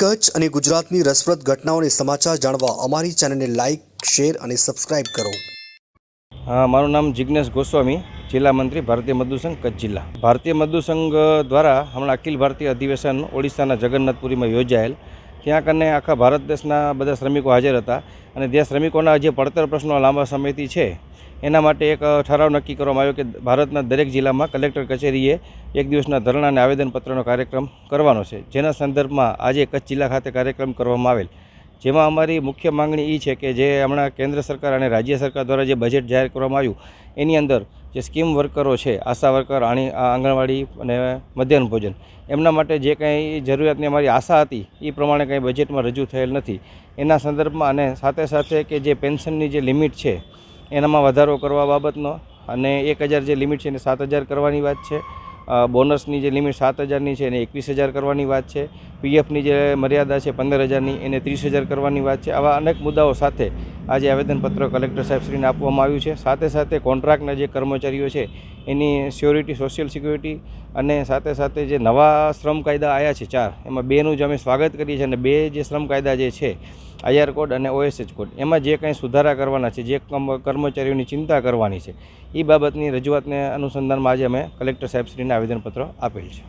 કચ્છ અને ગુજરાતની રસપ્રદ ઘટનાઓને સમાચાર જાણવા અમારી ચેનલને લાઇક, શેર અને સબસ્ક્રાઇબ કરો. મારું નામ જિગ્નેશ ગોસ્વામી, જિલ્લા મંત્રી, ભારતીય મજદૂર સંઘ, કચ્છ જિલ્લા. ભારતીય મજદૂર સંઘ દ્વારા હમણાં અખિલ ભારતીય અધિવેશન ઓડિશાના જગન્નાથપુરીમાં યોજાયેલ. ત્યાં કને આખા ભારત દેશના બધા શ્રમિકો હાજર હતા અને જે શ્રમિકોના જે પડતર પ્રશ્નો લાંબા સમયથી છે એના માટે એક ઠરાવ નક્કી કરવામાં આવ્યો કે ભારતના દરેક જિલ્લામાં કલેક્ટર કચેરીએ એક દિવસના ધરણા અને આવેદનપત્રનો કાર્યક્રમ કરવાનો છે, જેના સંદર્ભમાં આજે કચ્છ જિલ્લા ખાતે કાર્યક્રમ કરવામાં આવેલ. જેમાં અમારી મુખ્ય માંગણી એ છે કે જે હમણાં કેન્દ્ર સરકાર અને રાજ્ય સરકાર દ્વારા જે બજેટ જાહેર કરવામાં આવ્યું એની અંદર જે સ્કીમ વર્કરો છે, આશા વર્કર, આંગણવાડી અને મધ્યાહન ભોજન, એમના માટે જે કંઈ જરૂરિયાતની અમારી આશા હતી એ પ્રમાણે કંઈ બજેટમાં રજૂ થયેલ નથી. એના સંદર્ભમાં અને સાથે સાથે કે જે પેન્શનની જે લિમિટ છે એનામાં વધારો કરવા બાબતનો અને 1000 જે લિમિટ છે એને 7000 કરવાની વાત છે. બોનસની જે લિમિટ 7000ની છે એને 21000 કરવાની વાત છે. પીએફની જે મર્યાદા છે 15000ની એને 30000 કરવાની વાત છે. આવા અનેક મુદ્દાઓ સાથે આજે આવેદનપત્ર કલેક્ટર સાહેબશ્રીને આપવામાં આવ્યું છે. સાથે સાથે કોન્ટ્રાક્ટના જે કર્મચારીઓ છે એની સ્યોરિટી, સોશિયલ સિક્યુરિટી અને સાથે સાથે જે નવા શ્રમ કાયદા આવ્યા છે 4, એમાં 2નું જ અમે સ્વાગત કરીએ છીએ અને 2 જે શ્રમ કાયદા જે છે IR કોડ અને OSH કોડ, એમાં જે કંઈ સુધારા કરવાના છે, જે કર્મચારીઓની ચિંતા કરવાની છે એ બાબતની રજૂઆતને અનુસંધાનમાં આજે અમે કલેક્ટર સાહેબશ્રીને આવેદનપત્ર આપેલ છે.